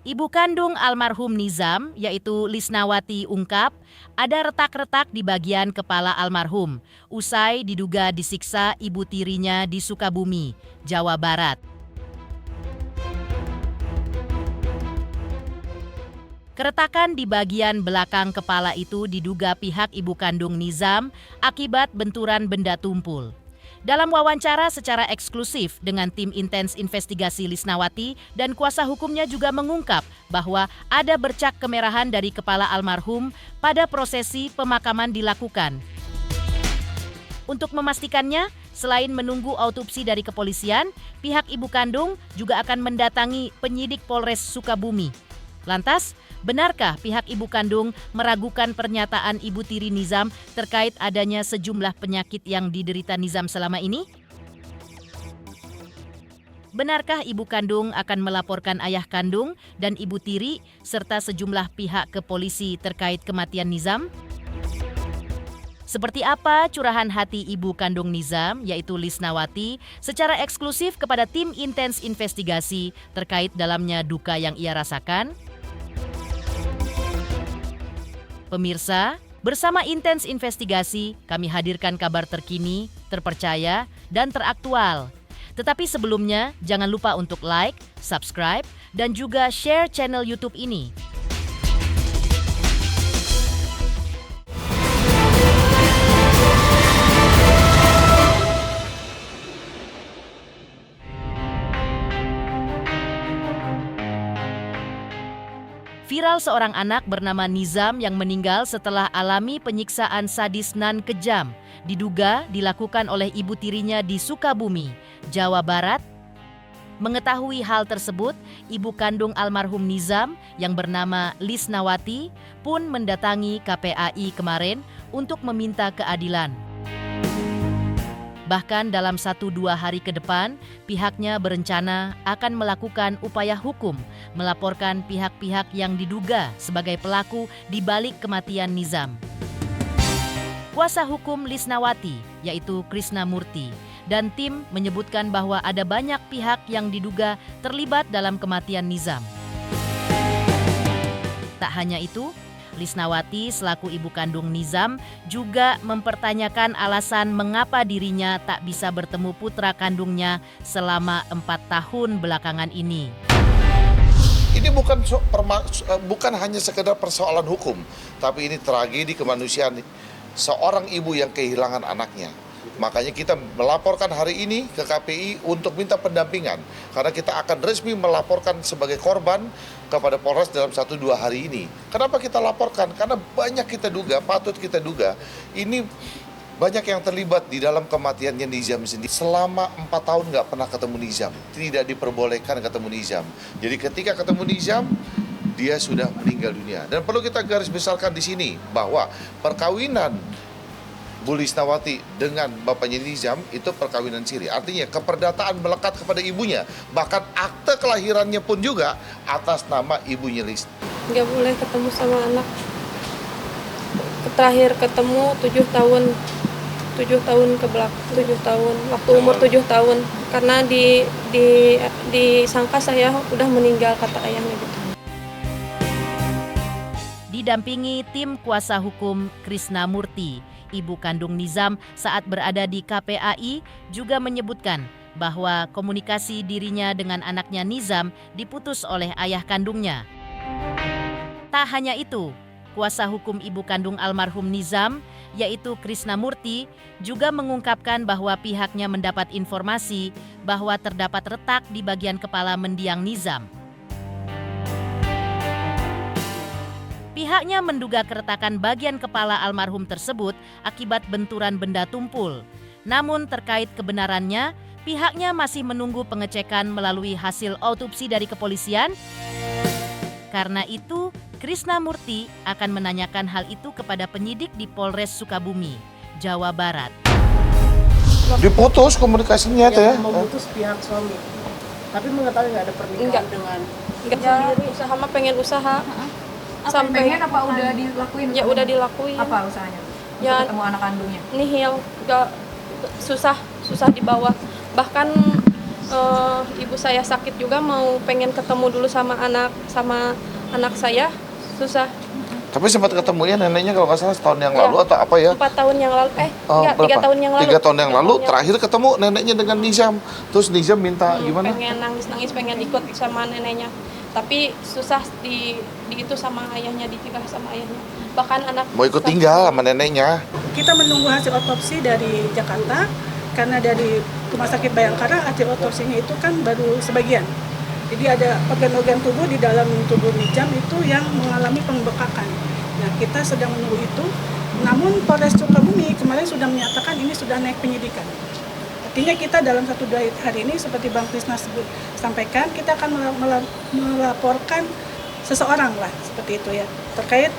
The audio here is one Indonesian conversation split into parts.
Ibu kandung almarhum Nizam, yaitu Lisnawati, ungkap ada retak-retak di bagian kepala almarhum usai diduga disiksa ibu tirinya di Sukabumi, Jawa Barat. Keretakan di bagian belakang kepala itu diduga pihak ibu kandung Nizam akibat benturan benda tumpul. Dalam wawancara secara eksklusif dengan tim intens investigasi Lisnawati dan kuasa hukumnya juga mengungkap bahwa ada bercak kemerahan dari kepala almarhum pada prosesi pemakaman dilakukan. Untuk memastikannya, selain menunggu autopsi dari kepolisian, pihak ibu kandung juga akan mendatangi penyidik Polres Sukabumi. Lantas, benarkah pihak ibu kandung meragukan pernyataan ibu tiri Nizam terkait adanya sejumlah penyakit yang diderita Nizam selama ini? Benarkah ibu kandung akan melaporkan ayah kandung dan ibu tiri serta sejumlah pihak ke polisi terkait kematian Nizam? Seperti apa curahan hati ibu kandung Nizam, yaitu Lisnawati, secara eksklusif kepada tim intens investigasi terkait dalamnya duka yang ia rasakan? Pemirsa, bersama intens investigasi, kami hadirkan kabar terkini, terpercaya, dan teraktual. Tetapi sebelumnya, jangan lupa untuk like, subscribe, dan juga share channel YouTube ini. Viral seorang anak bernama Nizam yang meninggal setelah alami penyiksaan sadis nan kejam, diduga dilakukan oleh ibu tirinya di Sukabumi, Jawa Barat. Mengetahui hal tersebut, ibu kandung almarhum Nizam yang bernama Lisnawati pun mendatangi KPAI kemarin untuk meminta keadilan. Bahkan dalam 1-2 hari ke depan, pihaknya berencana akan melakukan upaya hukum, melaporkan pihak-pihak yang diduga sebagai pelaku di balik kematian Nizam. Kuasa hukum Lisnawati, yaitu Krishna Murti, dan tim menyebutkan bahwa ada banyak pihak yang diduga terlibat dalam kematian Nizam. Tak hanya itu, Lisnawati selaku ibu kandung Nizam juga mempertanyakan alasan mengapa dirinya tak bisa bertemu putra kandungnya selama 4 tahun belakangan ini. Ini bukan hanya sekedar persoalan hukum, tapi ini tragedi kemanusiaan seorang ibu yang kehilangan anaknya. Makanya kita melaporkan hari ini ke KPI untuk minta pendampingan. Karena kita akan resmi melaporkan sebagai korban kepada Polres dalam 1-2 hari ini. Kenapa kita laporkan? Karena banyak kita duga, patut kita duga, ini banyak yang terlibat di dalam kematiannya Nizam sendiri. Selama 4 tahun nggak pernah ketemu Nizam, tidak diperbolehkan ketemu Nizam. Jadi ketika ketemu Nizam, dia sudah meninggal dunia. Dan perlu kita garis besarkan di sini bahwa perkawinan Bu Lisnawati dengan bapaknya Nizam itu perkawinan siri. Artinya keperdataan melekat kepada ibunya. Bahkan akte kelahirannya pun juga atas nama ibunya Lis. Nggak boleh ketemu sama anak. Terakhir ketemu 7 tahun. 7 tahun ke belakang, 7 tahun. Waktu umur 7 tahun. Karena disangka saya udah meninggal, kata ayahnya gitu. Didampingi tim kuasa hukum Krishna Murti, ibu kandung Nizam saat berada di KPAI juga menyebutkan bahwa komunikasi dirinya dengan anaknya Nizam diputus oleh ayah kandungnya. Tak hanya itu, kuasa hukum ibu kandung almarhum Nizam, yaitu Krishna Murti, juga mengungkapkan bahwa pihaknya mendapat informasi bahwa terdapat retak di bagian kepala mendiang Nizam. Pihaknya menduga keretakan bagian kepala almarhum tersebut akibat benturan benda tumpul. Namun terkait kebenarannya, pihaknya masih menunggu pengecekan melalui hasil autopsi dari kepolisian. Karena itu, Krishna Murti akan menanyakan hal itu kepada penyidik di Polres Sukabumi, Jawa Barat. Diputus komunikasinya itu ya? Memutus pihak suami. Tapi mengetahui nggak ada pernikahan dengan Enggak, usaha mah pengen usaha. Sampai pengen apa udah dilakuin? Ya udah dilakuin. Apa usahanya? Ya, Untuk ketemu anak kandungnya? Nihil, susah dibawa. Bahkan ibu saya sakit juga, mau pengen ketemu dulu sama anak saya, susah. Tapi sempat ketemunya neneknya kalau nggak salah setahun yang Iya. lalu atau apa ya? 4 tahun yang lalu, enggak, 3 berapa? tahun yang lalu. 3 tahun yang 3 lalu tahun terakhir ketemu neneknya dengan Nizam. Terus Nizam minta gimana? Pengen nangis-nangis, pengen ikut sama neneknya. Tapi susah di itu sama ayahnya, ditinggal sama ayahnya. Bahkan anak Mau ikut tinggal sama neneknya. Kita menunggu hasil otopsi dari Jakarta, karena dari Rumah Sakit Bayangkara hasil otopsinya itu kan baru sebagian. Jadi ada organ-organ tubuh di dalam tubuh Nizam itu yang mengalami pembekakan. Nah, kita sedang menunggu itu. Namun Polres Sukabumi kemarin sudah menyatakan ini sudah naik penyidikan. Artinya kita dalam 1-2 hari ini seperti Bang Krisna sampaikan, kita akan melaporkan seseorang lah seperti itu ya terkait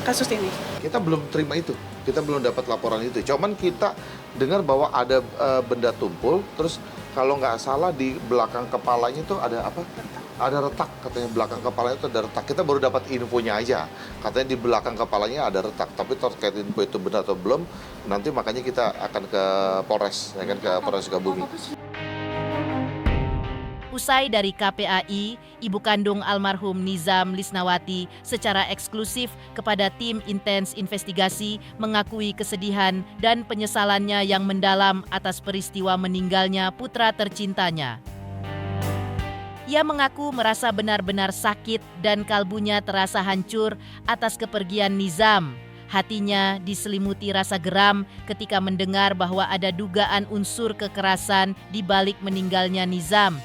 kasus ini. Kita belum terima itu, kita belum dapat laporan itu. Cuman kita dengar bahwa ada benda tumpul, terus kalau nggak salah di belakang kepalanya itu ada apa? Ada retak, katanya belakang kepalanya itu ada retak. Kita baru dapat infonya aja, katanya di belakang kepalanya ada retak. Tapi terkait info itu benar atau belum, nanti makanya kita akan ke Polres, ya kan, ke Polres Sukabumi. Usai dari KPAI, ibu kandung almarhum Nizam Lisnawati secara eksklusif kepada tim intens investigasi mengakui kesedihan dan penyesalannya yang mendalam atas peristiwa meninggalnya putra tercintanya. Ia mengaku merasa benar-benar sakit dan kalbunya terasa hancur atas kepergian Nizam. Hatinya diselimuti rasa geram ketika mendengar bahwa ada dugaan unsur kekerasan di balik meninggalnya Nizam.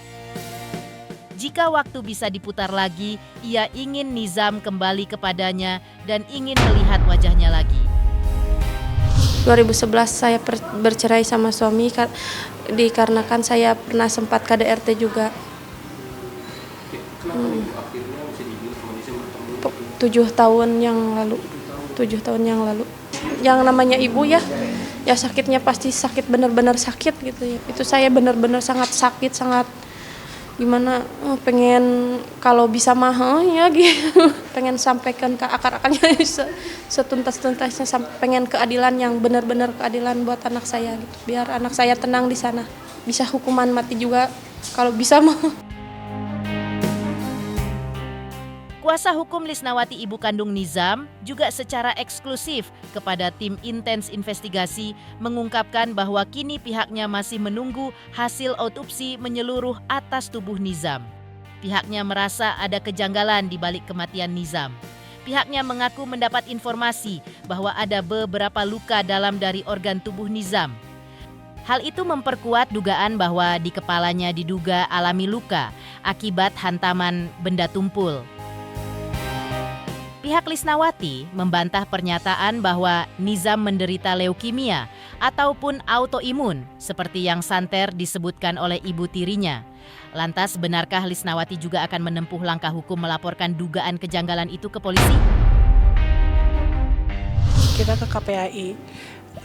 Jika waktu bisa diputar lagi, ia ingin Nizam kembali kepadanya dan ingin melihat wajahnya lagi. 2011 saya bercerai sama suami dikarenakan saya pernah sempat KDRT juga. 7 tahun yang lalu. 7 tahun yang lalu. Yang namanya ibu ya sakitnya pasti sakit, benar-benar sakit gitu ya. Itu saya benar-benar sangat sakit, sangat gimana, pengen kalau bisa mah ya gitu. Pengen sampaikan ke akar-akarnya setuntas-tuntasnya, pengen keadilan yang benar-benar keadilan buat anak saya gitu. Biar anak saya tenang di sana. Bisa hukuman mati juga kalau bisa mah. Kuasa hukum Lisnawati ibu kandung Nizam juga secara eksklusif kepada tim intens investigasi mengungkapkan bahwa kini pihaknya masih menunggu hasil otopsi menyeluruh atas tubuh Nizam. Pihaknya merasa ada kejanggalan di balik kematian Nizam. Pihaknya mengaku mendapat informasi bahwa ada beberapa luka dalam dari organ tubuh Nizam. Hal itu memperkuat dugaan bahwa di kepalanya diduga alami luka akibat hantaman benda tumpul. Pihak Lisnawati membantah pernyataan bahwa Nizam menderita leukemia ataupun autoimun seperti yang santer disebutkan oleh ibu tirinya. Lantas benarkah Lisnawati juga akan menempuh langkah hukum melaporkan dugaan kejanggalan itu ke polisi? Kita ke KPAI.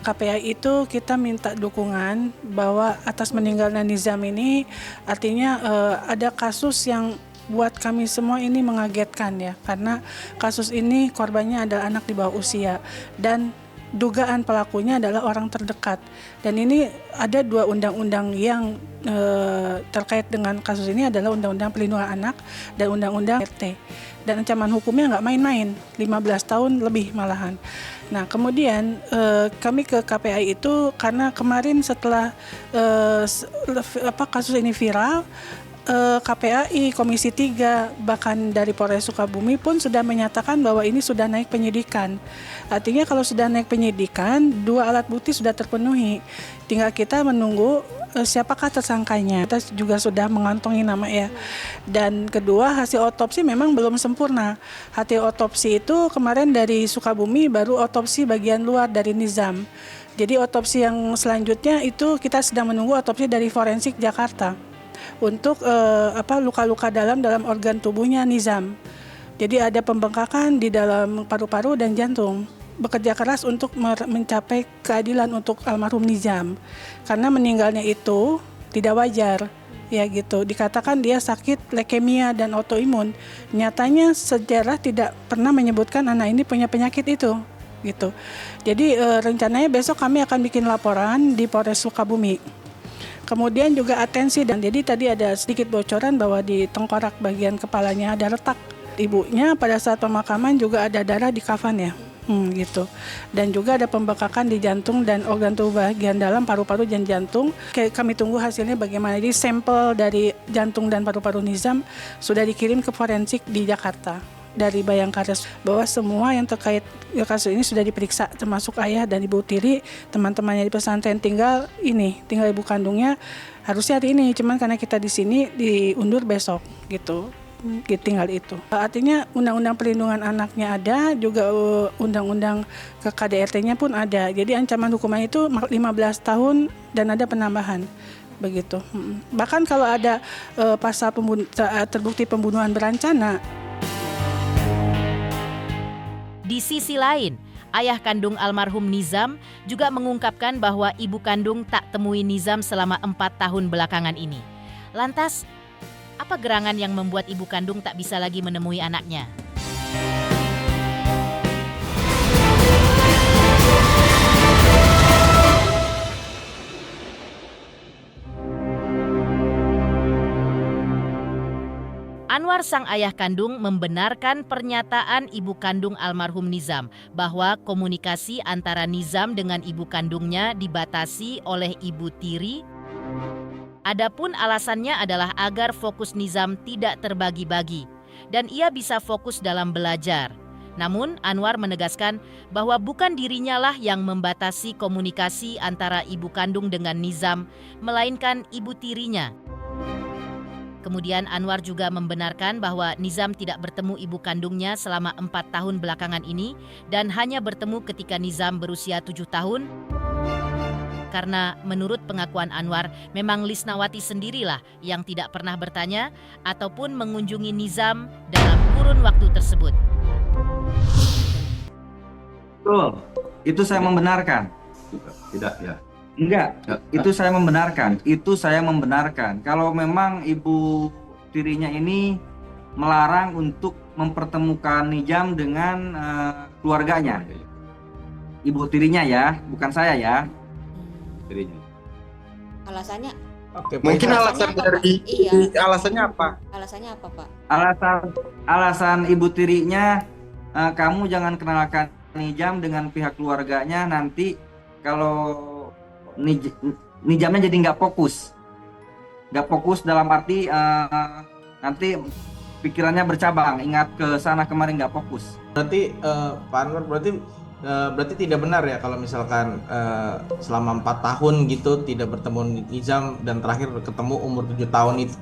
KPAI itu kita minta dukungan bahwa atas meninggalnya Nizam ini artinya ada kasus yang buat kami semua ini mengagetkan ya, karena kasus ini korbannya adalah anak di bawah usia dan dugaan pelakunya adalah orang terdekat. Dan ini ada 2 undang-undang yang terkait dengan kasus ini adalah Undang-Undang Perlindungan Anak dan Undang-Undang RT. Dan ancaman hukumnya nggak main-main, 15 tahun lebih malahan. Nah kemudian kami ke KPAI itu karena kemarin setelah kasus ini viral, KPAI, Komisi 3, bahkan dari Polres Sukabumi pun sudah menyatakan bahwa ini sudah naik penyidikan. Artinya kalau sudah naik penyidikan, 2 alat bukti sudah terpenuhi. Tinggal kita menunggu siapakah tersangkanya. Kita juga sudah mengantongi nama ya. Dan kedua, hasil otopsi memang belum sempurna. Hasil otopsi itu kemarin dari Sukabumi baru otopsi bagian luar dari Nizam. Jadi otopsi yang selanjutnya itu kita sedang menunggu otopsi dari forensik Jakarta untuk luka-luka dalam organ tubuhnya Nizam. Jadi ada pembengkakan di dalam paru-paru dan jantung. Bekerja keras untuk mencapai keadilan untuk almarhum Nizam. Karena meninggalnya itu tidak wajar. Ya gitu, dikatakan dia sakit leukemia dan autoimun. Nyatanya sejarah tidak pernah menyebutkan anak ini punya penyakit itu. Gitu. Jadi rencananya besok kami akan bikin laporan di Polres Sukabumi. Kemudian juga atensi, dan jadi tadi ada sedikit bocoran bahwa di tengkorak bagian kepalanya ada retak. Ibunya pada saat pemakaman juga ada darah di kafan ya. Gitu. Dan juga ada pembekakan di jantung dan organ tubuh bagian dalam, paru-paru dan jantung. Kami tunggu hasilnya bagaimana. Jadi sampel dari jantung dan paru-paru Nizam sudah dikirim ke forensik di Jakarta dari Bayangkara, bahwa semua yang terkait kasus ini sudah diperiksa, termasuk ayah dan ibu tiri, teman-temannya di pesantren. Tinggal ibu kandungnya harusnya hari ini, cuman karena kita di sini diundur besok gitu. Tinggal itu. Artinya undang-undang perlindungan anaknya ada, juga undang-undang ke KDRT-nya pun ada. Jadi ancaman hukuman itu 15 tahun dan ada penambahan. Begitu. Bahkan kalau ada pasal terbukti pembunuhan berencana. Di sisi lain, ayah kandung almarhum Nizam juga mengungkapkan bahwa ibu kandung tak temui Nizam selama 4 tahun belakangan ini. Lantas, apa gerangan yang membuat ibu kandung tak bisa lagi menemui anaknya? Anwar sang ayah kandung membenarkan pernyataan ibu kandung almarhum Nizam bahwa komunikasi antara Nizam dengan ibu kandungnya dibatasi oleh ibu tiri. Adapun alasannya adalah agar fokus Nizam tidak terbagi-bagi dan ia bisa fokus dalam belajar. Namun Anwar menegaskan bahwa bukan dirinya lah yang membatasi komunikasi antara ibu kandung dengan Nizam, melainkan ibu tirinya. Kemudian Anwar juga membenarkan bahwa Nizam tidak bertemu ibu kandungnya selama 4 tahun belakangan ini dan hanya bertemu ketika Nizam berusia 7 tahun. Karena menurut pengakuan Anwar, memang Lisnawati sendirilah yang tidak pernah bertanya ataupun mengunjungi Nizam dalam kurun waktu tersebut. Betul, itu saya membenarkan. Tidak ya. Enggak, itu saya membenarkan. Kalau memang ibu tirinya ini melarang untuk mempertemukan Nizam dengan keluarganya. Ibu tirinya ya, bukan saya ya. Dirinya. Alasannya? Oke, mungkin alasan dari alasannya apa? Alasannya apa, Pak? Alasan ibu tirinya, kamu jangan kenalkan Nizam dengan pihak keluarganya, nanti kalau Nizamnya jadi nggak fokus dalam arti nanti pikirannya bercabang, ingat ke sana kemarin nggak fokus. Berarti Pak Anwar berarti tidak benar ya kalau misalkan selama 4 tahun gitu tidak bertemu Nizam dan terakhir ketemu umur 7 tahun itu.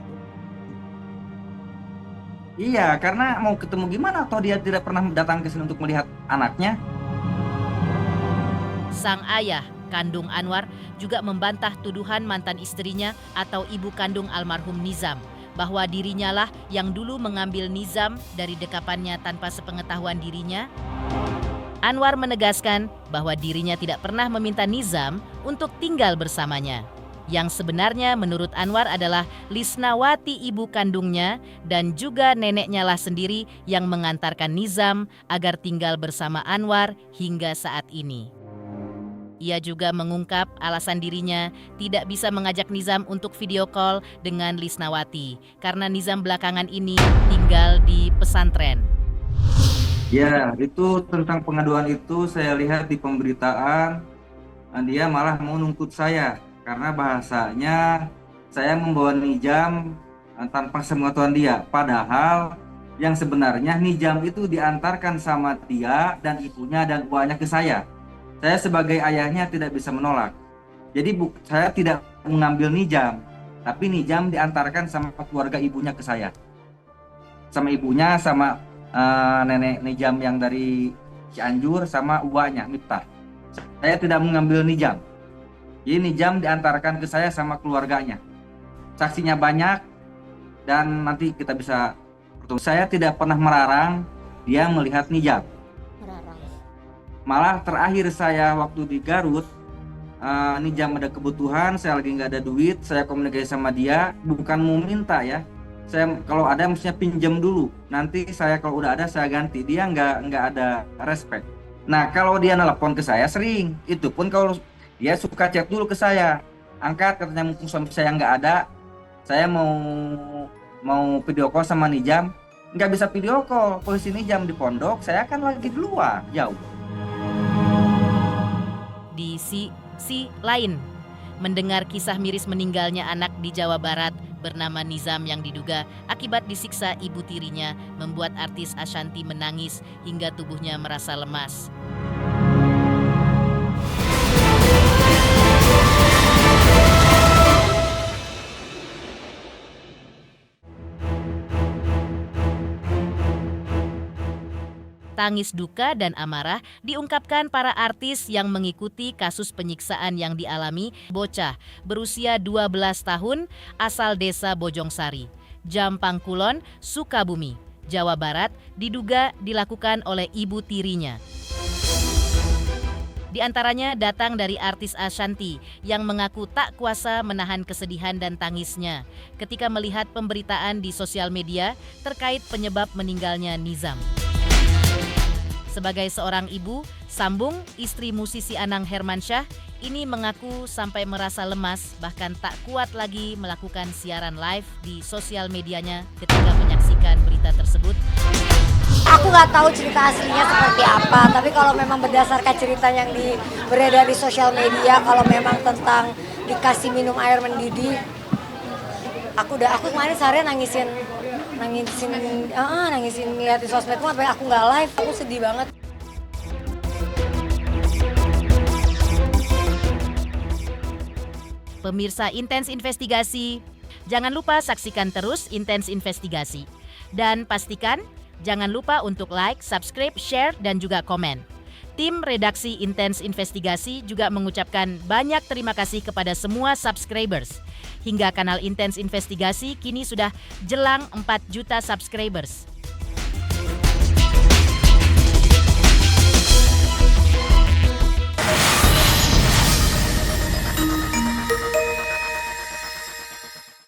Iya, karena mau ketemu gimana atau dia tidak pernah datang ke sini untuk melihat anaknya. Sang ayah kandung Anwar juga membantah tuduhan mantan istrinya atau ibu kandung almarhum Nizam bahwa dirinya lah yang dulu mengambil Nizam dari dekapannya tanpa sepengetahuan dirinya. Anwar menegaskan bahwa dirinya tidak pernah meminta Nizam untuk tinggal bersamanya. Yang sebenarnya menurut Anwar adalah Lisnawati ibu kandungnya dan juga neneknya lah sendiri yang mengantarkan Nizam agar tinggal bersama Anwar hingga saat ini. Ia juga mengungkap alasan dirinya tidak bisa mengajak Nizam untuk video call dengan Lisnawati karena Nizam belakangan ini tinggal di pesantren. Ya, itu tentang pengaduan itu saya lihat di pemberitaan, dia malah mau nuntut saya karena bahasanya saya membawa Nizam tanpa sepengetahuan dia. Padahal yang sebenarnya Nizam itu diantarkan sama dia dan ibunya dan uangnya ke saya. Saya sebagai ayahnya tidak bisa menolak. Jadi saya tidak mengambil Nizam, tapi Nizam diantarkan sama keluarga ibunya ke saya. Sama ibunya, sama nenek Nizam yang dari Cianjur, sama uangnya Miftah. Saya tidak mengambil Nizam. Jadi Nizam diantarkan ke saya sama keluarganya. Saksinya banyak dan nanti kita bisa. Saya tidak pernah melarang dia melihat Nizam. Malah terakhir saya waktu di Garut, Nizam ada kebutuhan, saya lagi nggak ada duit, saya komunikasi sama dia, bukan mau minta ya. Saya kalau ada mestinya pinjam dulu. Nanti saya kalau udah ada saya ganti. Dia nggak ada respect. Nah kalau dia nelpon ke saya sering, itu pun kalau dia suka chat dulu ke saya. angkat katanya mumpung suami saya nggak ada. Saya mau video call sama Nijam, nggak bisa video call. Posisi Nijam di pondok, saya kan lagi di luar, jauh. Di sisi lain, mendengar kisah miris meninggalnya anak di Jawa Barat bernama Nizam yang diduga akibat disiksa ibu tirinya membuat artis Ashanty menangis hingga tubuhnya merasa lemas. Tangis duka dan amarah diungkapkan para artis yang mengikuti kasus penyiksaan yang dialami bocah berusia 12 tahun asal desa Bojongsari, Jampang Kulon, Sukabumi, Jawa Barat diduga dilakukan oleh ibu tirinya. Di antaranya datang dari artis Ashanty yang mengaku tak kuasa menahan kesedihan dan tangisnya ketika melihat pemberitaan di sosial media terkait penyebab meninggalnya Nizam. Sebagai seorang ibu, Sambung, istri musisi Anang Hermansyah, ini mengaku sampai merasa lemas bahkan tak kuat lagi melakukan siaran live di sosial medianya ketika menyaksikan berita tersebut. Aku nggak tahu cerita aslinya seperti apa, tapi kalau memang berdasarkan cerita yang beredar di sosial media, kalau memang tentang dikasih minum air mendidih, aku kemarin seharian nangisin lihat di sosmedmu, sampai aku nggak live, aku sedih banget. Pemirsa Intens Investigasi, jangan lupa saksikan terus Intens Investigasi. Dan pastikan jangan lupa untuk like, subscribe, share, dan juga komen. Tim redaksi Intens Investigasi juga mengucapkan banyak terima kasih kepada semua subscribers. Hingga kanal Intens Investigasi kini sudah jelang 4 juta subscribers.